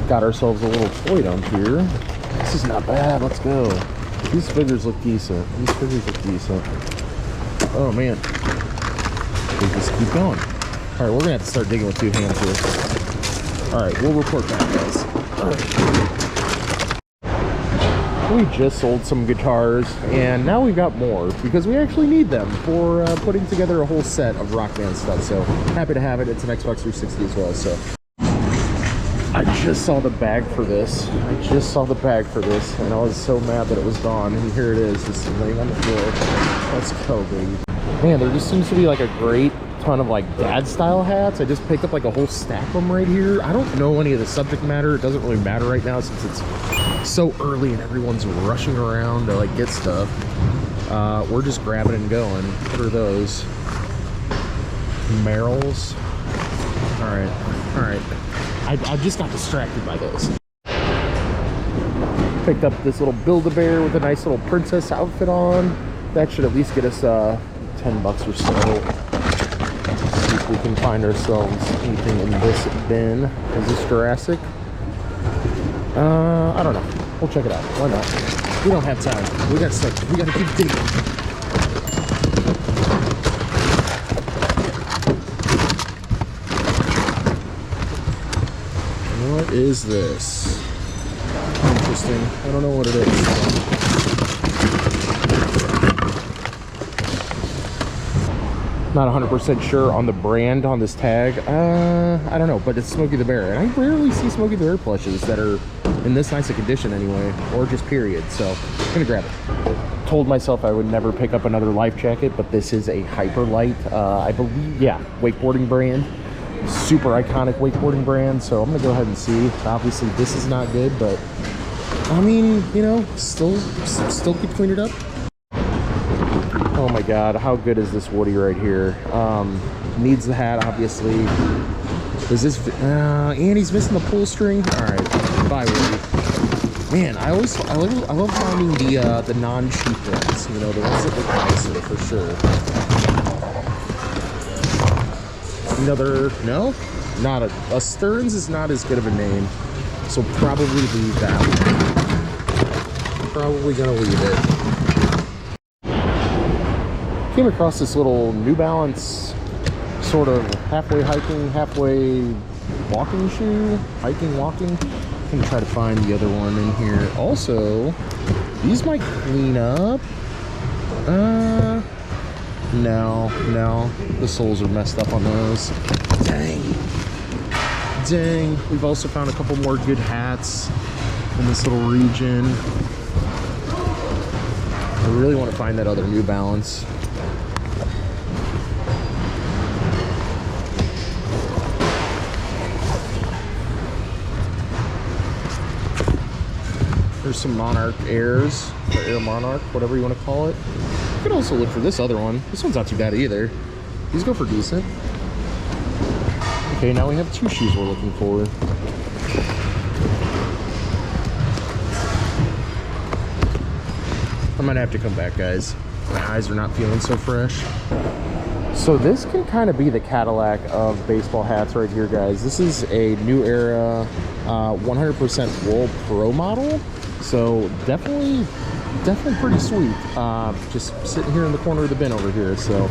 Got ourselves a little toy dump here. This is not bad. Let's go. These figures look decent. Oh man. We just keep going. Alright, we're gonna have to start digging with two hands here. Alright, we'll report back, guys. We just sold some guitars, and now we've got more because we actually need them for putting together a whole set of Rock Band stuff. So happy to have it. It's an Xbox 360 as well. So I just saw the bag for this. And I was so mad that it was gone. And here it is, just laying on the floor. Let's go, baby. Man, there just seems to be like a great ton of like dad style hats. I just picked up like a whole stack of them right here. I don't know any of the subject matter. It doesn't really matter right now since it's so early and everyone's rushing around to like get stuff. We're just grabbing and going. What are those? Merrills. All right. I just got distracted by those. Picked up this little Build-A-Bear with a nice little princess outfit on. That should at least get us 10 bucks or so. Let's see if we can find ourselves anything in this bin. Is this Jurassic? I don't know. We'll check it out. Why not? We don't have time. We gotta keep digging. What is this? Interesting. I don't know what it is. Not 100% sure on the brand on this tag. I don't know, but it's Smokey the Bear. And I rarely see Smokey the Bear plushes that are in this nice a condition anyway, or just period. So I'm gonna grab it. Told myself I would never pick up another life jacket, but this is a Hyperlight, I believe, yeah, wakeboarding brand. Super iconic wakeboarding brand, so I'm gonna go ahead and see. Obviously this is not good, but I mean, you know, still could clean it up. Oh my god, how good is this Woody right here? Needs the hat, obviously. Is this and he's missing the pull string? Alright, bye Woody. Man, I love finding the non-cheap ones, you know, the ones that look nicer for sure. Another, no, not a Stearns is not as good of a name, so probably leave that one. Probably gonna leave it. Came across this little New Balance sort of halfway hiking, halfway walking shoe, walking. I'm gonna try to find the other one in here. Also, these might clean up. No, the soles are messed up on those. Dang. We've also found a couple more good hats in this little region. I really want to find that other New Balance. There's some Monarch Airs, or Air Monarch, whatever you want to call it. You could also look for this other one. This one's not too bad either. These go for decent. Okay, now we have two shoes we're looking for. I might have to come back, guys. My eyes are not feeling so fresh. So this can kind of be the Cadillac of baseball hats right here, guys. This is a New Era 100% wool pro model. So definitely pretty sweet. Just sitting here in the corner of the bin over here. So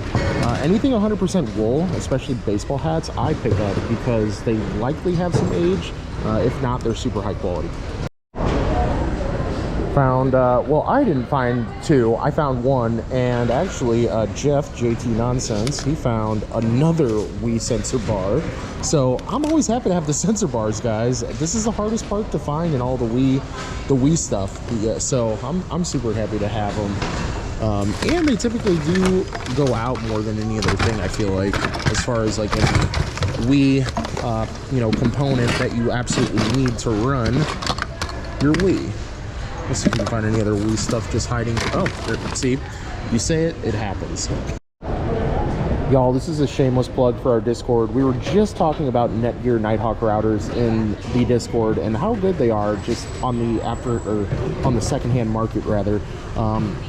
anything 100% wool, especially baseball hats, I pick up because they likely have some age. If not, they're super high quality. Found, well, I didn't find two. I found one, and actually Jeff, JT Nonsense, he found another Wii sensor bar. So I'm always happy to have the sensor bars, guys. This is the hardest part to find in all the Wii stuff. Yeah, so I'm super happy to have them. And they typically do go out more than any other thing, I feel like, as far as like any Wii, you know, component that you absolutely need to run your Wii. Let's see if we can find any other Wii stuff just hiding. Oh, there, see, you say it, it happens. Y'all, this is a shameless plug for our Discord. We were just talking about Netgear Nighthawk routers in the Discord and how good they are just on the secondhand market rather.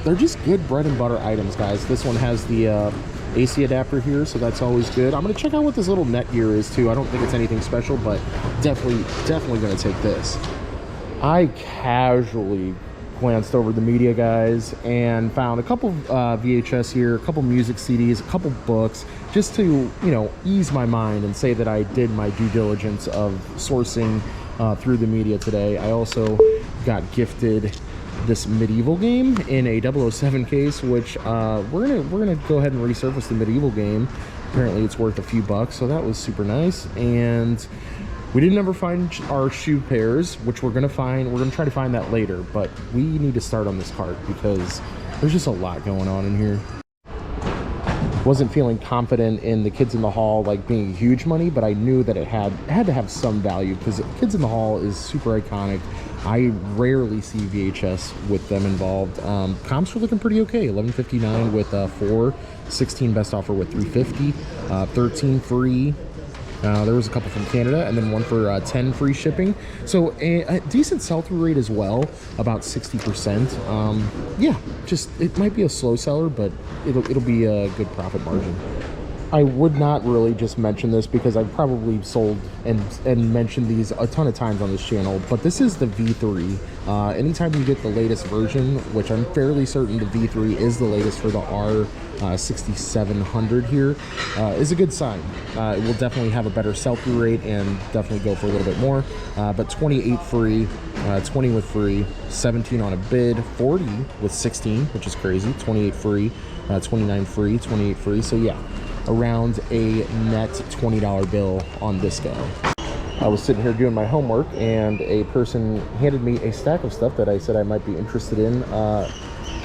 They're just good bread and butter items, guys. This one has the AC adapter here, so that's always good. I'm gonna check out what this little Netgear is too. I don't think it's anything special, but definitely gonna take this. I casually glanced over the media, guys, and found a couple VHS here, a couple music CDs, a couple books, just to, you know, ease my mind and say that I did my due diligence of sourcing through the media today. I also got gifted this medieval game in a 007 case, which we're gonna go ahead and resurface the medieval game. Apparently it's worth a few bucks, so that was super nice. And we didn't ever find our shoe pairs, which we're gonna find. We're gonna try to find that later, but we need to start on this cart because there's just a lot going on in here. Wasn't feeling confident in the Kids in the Hall like being huge money, but I knew that it had to have some value because Kids in the Hall is super iconic. I rarely see VHS with them involved. Comps were looking pretty okay. $11.59 with 4, 16 best offer with $3.50, 13 free. There was a couple from Canada, and then one for 10 free shipping. So a decent sell-through rate as well, about 60%. Yeah, just it might be a slow seller, but it'll be a good profit margin. I would not really just mention this because I've probably sold and mentioned these a ton of times on this channel, but this is the V3. Anytime you get the latest version, which I'm fairly certain the V3 is the latest for the R6700 here, is a good sign. It will definitely have a better sell-through rate and definitely go for a little bit more. But 28 free, 20 with free, 17 on a bid, 40 with 16, which is crazy, 28 free, 29 free, 28 free. So yeah, around a net $20 bill on this guy. I was sitting here doing my homework and a person handed me a stack of stuff that I said I might be interested in.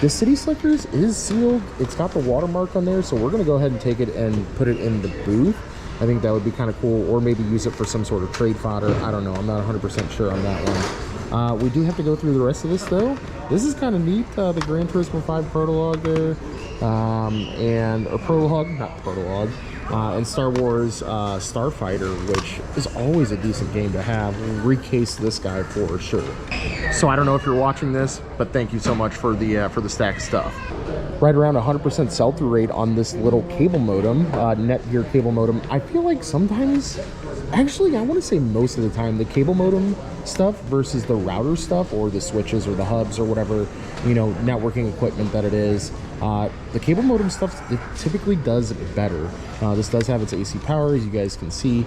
This City Slickers is sealed. It's got the watermark on there, so we're gonna go ahead and take it and put it in the booth. I think that would be kind of cool, or maybe use it for some sort of trade fodder. I don't know, I'm not 100% sure on that one. We do have to go through the rest of this though. This is kind of neat, the Gran Turismo 5 Prologue there. And Star Wars Starfighter, which is always a decent game to have. We'll recase this guy for sure. So I don't know if you're watching this, but thank you so much for the stack of stuff. Right around 100% sell-through rate on this little cable modem, Netgear cable modem. I feel like sometimes, actually I want to say most of the time, the cable modem stuff versus the router stuff or the switches or the hubs or whatever, you know, networking equipment that it is, the cable modem stuff, it typically does better. This does have its AC power, as you guys can see.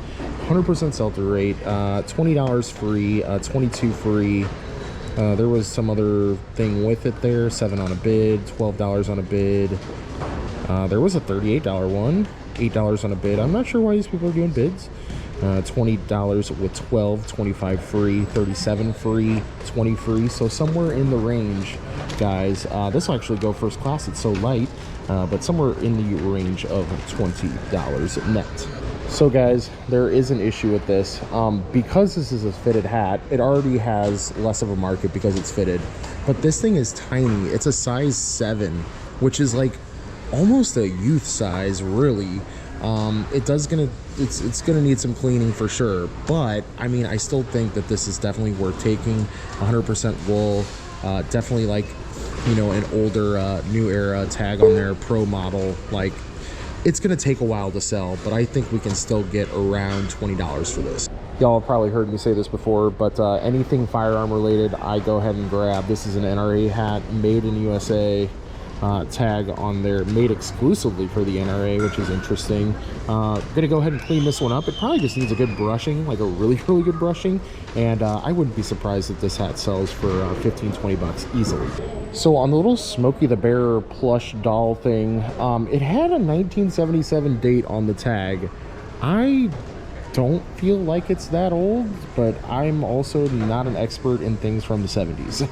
100% sell-through rate, $20 free, 22 free. There was some other thing with it there, 7 on a bid, $12 on a bid. There was a $38 one, $8 on a bid. I'm not sure why these people are doing bids. $20 with 12, 25 free, 37 free, 20 free. So somewhere in the range, guys. This will actually go first class. It's so light, but somewhere in the range of $20 net. So guys, there is an issue with this. Because this is a fitted hat, it already has less of a market because it's fitted. But this thing is tiny. It's a size 7, which is like almost a youth size, really. It's gonna need some cleaning for sure, but I mean, I still think that this is definitely worth taking. 100% wool, definitely like, you know, an older new era tag on there, pro model. Like, it's gonna take a while to sell, but I think we can still get around $20 for this. Y'all have probably heard me say this before, but anything firearm related, I go ahead and grab. This is an NRA hat, made in USA. Tag on there, made exclusively for the NRA, which is interesting. Gonna go ahead and clean this one up. It probably just needs a good brushing, like a really good brushing, and I wouldn't be surprised if this hat sells for 15-20 bucks easily. So on the little Smokey the Bear plush doll thing, it had a 1977 date on the tag. I don't feel like it's that old, but I'm also not an expert in things from the 70s.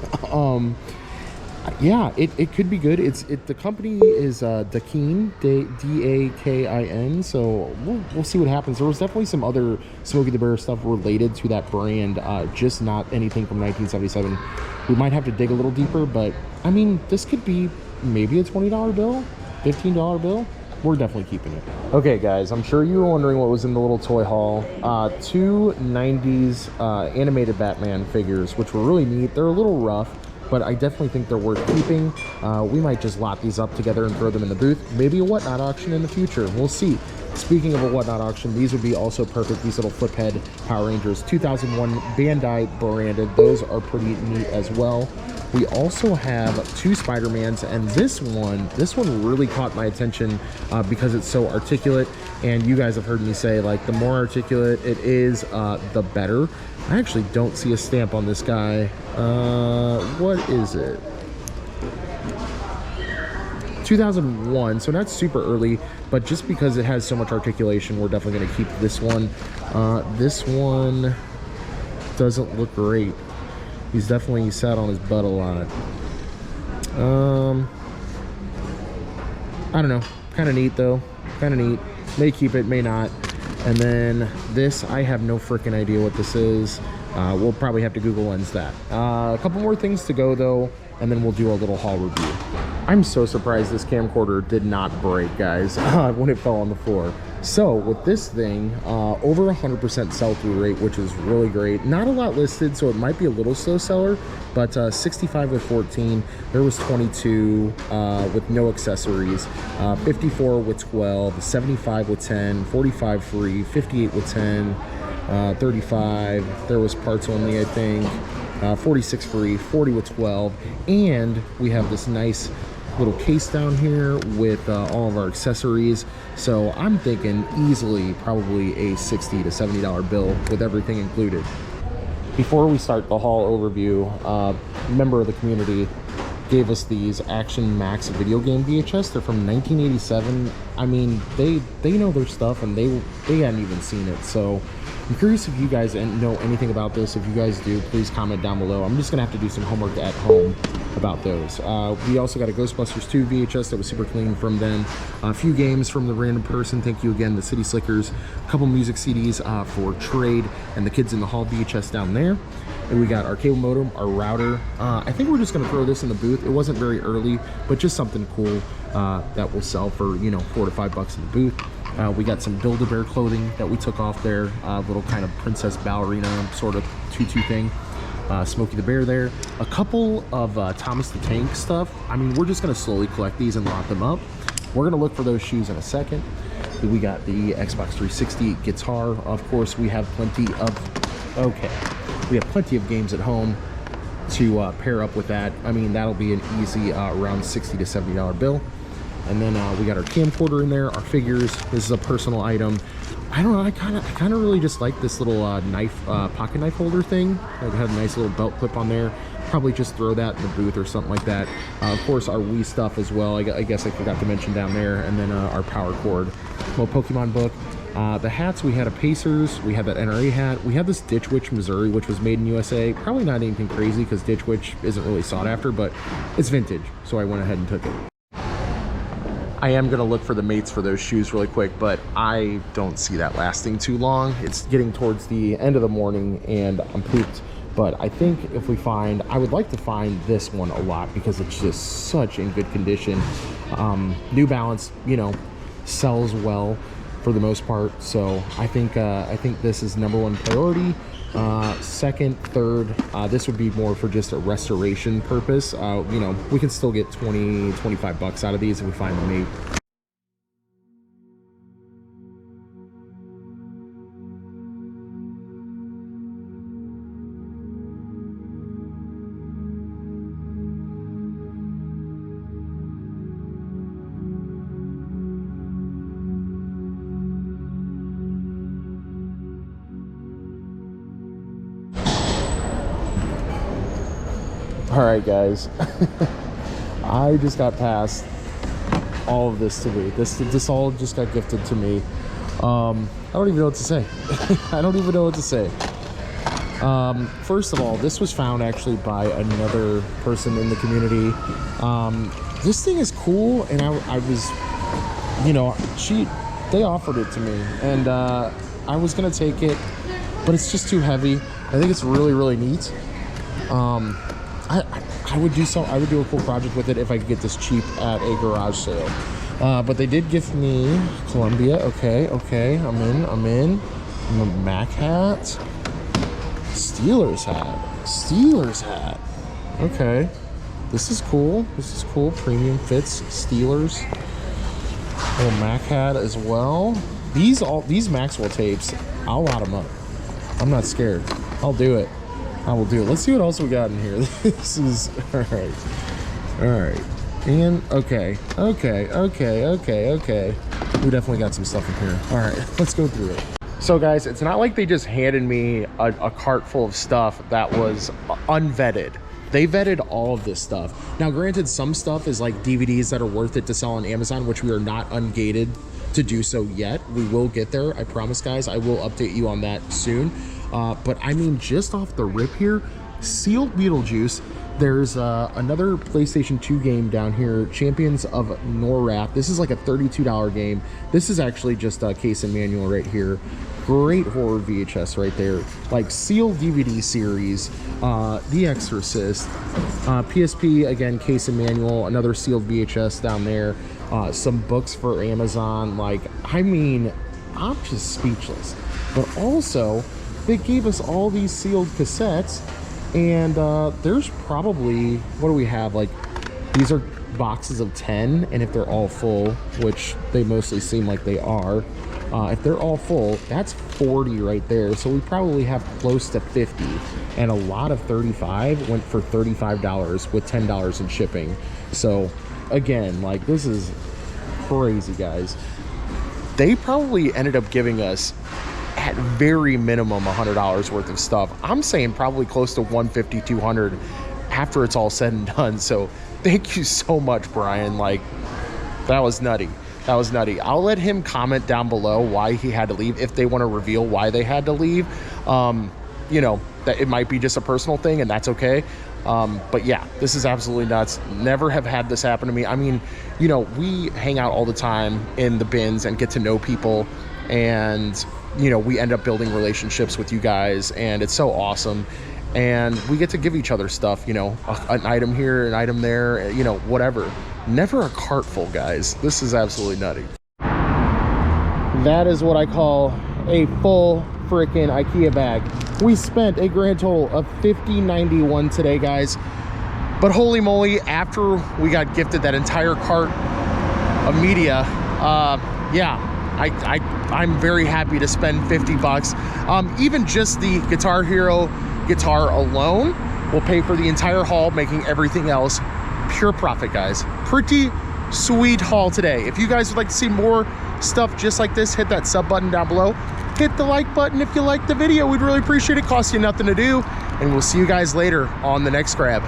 Yeah, it could be good. The company is Dakin, D-A-K-I-N. So we'll see what happens. There was definitely some other Smokey the Bear stuff related to that brand, just not anything from 1977. We might have to dig a little deeper, but I mean, this could be maybe a $20 bill, $15 bill. we're definitely keeping it. Okay guys, I'm sure you were wondering what was in the little toy haul. Two 90s animated Batman figures, which were really neat. They're a little rough, but I definitely think they're worth keeping. We might just lot these up together and throw them in the booth. Maybe a whatnot auction in the future, we'll see. Speaking of a whatnot auction, these would be also perfect. These little flip head Power Rangers 2001 Bandai branded. Those are pretty neat as well. We also have two Spider-Mans, and this one really caught my attention because it's so articulate. And you guys have heard me say, like, the more articulate it is, the better. I actually don't see a stamp on this guy. What is it? 2001, so not super early, but just because it has so much articulation, we're definitely going to keep this one. This one doesn't look great. He's definitely sat on his butt a lot. I don't know, kind of neat though, kind of neat. May keep it, may not. And then this, I have no freaking idea what this is. We'll probably have to Google Lens that. A couple more things to go though, and then we'll do a little haul review. I'm so surprised this camcorder did not break, guys, when it fell on the floor. So with this thing, over 100% sell-through rate, which is really great. Not a lot listed, so it might be a little slow seller, but 65 with 14. There was 22 with no accessories, 54 with 12, 75 with 10, 45 free, 58 with 10, 35. There was parts only, I think. 46 free, 40 with 12, and we have this nice little case down here with all of our accessories. So I'm thinking easily probably a $60 to $70 bill with everything included. Before we start the haul overview, a member of the community gave us these Action Max video game VHS. They're from 1987. I mean, they know their stuff, and they hadn't even seen it. So I'm curious if you guys know anything about this. If you guys do, please comment down below. I'm just gonna have to do some homework at home about those. We also got a Ghostbusters 2 VHS that was super clean from then. A few games from the random person. Thank you again, the City Slickers. A couple music CDs for trade, and the Kids in the Hall VHS down there. And we got our cable modem, our router. I think we're just gonna throw this in the booth. It wasn't very early, but just something cool that will sell for, you know, $4 to $5 in the booth. We got some Build-A-Bear clothing that we took off there, little kind of princess ballerina sort of tutu thing. Smokey the Bear there. A couple of Thomas the Tank stuff. I mean, we're just gonna slowly collect these and lock them up. We're gonna look for those shoes in a second. We got the Xbox 360 guitar. Of course, we have plenty of games at home to pair up with that. I mean, that'll be an easy around $60 to $70 bill. And then we got our camcorder in there, our figures. This is a personal item. I don't know, I kind of really just like this little pocket knife holder thing. It had a nice little belt clip on there. Probably just throw that in the booth or something like that. Of course, our Wii stuff as well. I guess I forgot to mention down there. And then our power cord, little Pokemon book. The hats, we had a Pacers, we had that NRA hat, we had this Ditch Witch Missouri, which was made in USA. Probably not anything crazy because Ditch Witch isn't really sought after, but it's vintage, so I went ahead and took it. I am gonna look for the mates for those shoes really quick, but I don't see that lasting too long. It's getting towards the end of the morning and I'm pooped. But I think if we find, I would like to find this one a lot because it's just such in good condition. New Balance, you know, sells well for the most part. So I think this is #1 priority. Second, third, this would be more for just a restoration purpose. You know, we can still get 20, 25 bucks out of these if we find the mate. All right, guys, I just got past all of this to me. This all just got gifted to me. I don't even know what to say. I don't even know what to say. First of all, this was found actually by another person in the community. This thing is cool, and I was, you know, they offered it to me, and I was gonna take it, but it's just too heavy. I think it's really, really neat. I would do a cool project with it if I could get this cheap at a garage sale. But they did gift me Columbia. Okay, I'm in. A Mac hat. Steelers hat. Okay. This is cool. Premium fits. Steelers. Little Mac hat as well. These Maxwell tapes, I'll lot them up. I'm not scared. I'll do it. I will do it. Let's see what else we got in here. This is all right. And okay. We definitely got some stuff in here. All right, let's go through it. So guys, it's not like they just handed me a cart full of stuff that was unvetted. They vetted all of this stuff. Now, granted, some stuff is like DVDs that are worth it to sell on Amazon, which we are not ungated to do so yet. We will get there. I promise, guys. I will update you on that soon. But I mean, just off the rip here, sealed Beetlejuice. There's another PlayStation 2 game down here, Champions of Norrath. This is like a $32 game. This is actually just a case and manual right here. Great horror VHS right there. Like sealed DVD series, The Exorcist, PSP, again, case and manual, another sealed VHS down there. Some books for Amazon. Like, I mean, I'm just speechless. But also, they gave us all these sealed cassettes. And there's probably, what do we have? Like, these are boxes of 10, and if they're all full, which they mostly seem like they are, if they're all full, that's 40 right there. So we probably have close to 50, and a lot of 35 went for $35 with $10 in shipping. So again, like, this is crazy, guys. They probably ended up giving us, at very minimum, $100 worth of stuff. I'm saying probably close to 150, 200 after it's all said and done. So thank you so much, Brian. Like, that was nutty. I'll let him comment down below why he had to leave, if they want to reveal why they had to leave. You know, that it might be just a personal thing, and that's okay. But yeah, this is absolutely nuts. Never have had this happen to me. I mean, you know, we hang out all the time in the bins and get to know people, and you know, we end up building relationships with you guys, and it's so awesome. And we get to give each other stuff, you know, an item here, an item there, you know, whatever. Never a cart full, guys. This is absolutely nutty. That is what I call a full freaking IKEA bag. We spent a grand total of $50.91 today, guys. But holy moly, after we got gifted that entire cart of media, yeah, I'm very happy to spend 50 bucks. Even just the Guitar Hero guitar alone will pay for the entire haul, making everything else pure profit, guys. Pretty sweet haul today. If you guys would like to see more stuff just like this, hit that sub button down below. Hit the like button if you liked the video. We'd really appreciate it. Costs you nothing to do. And we'll see you guys later on the next grab.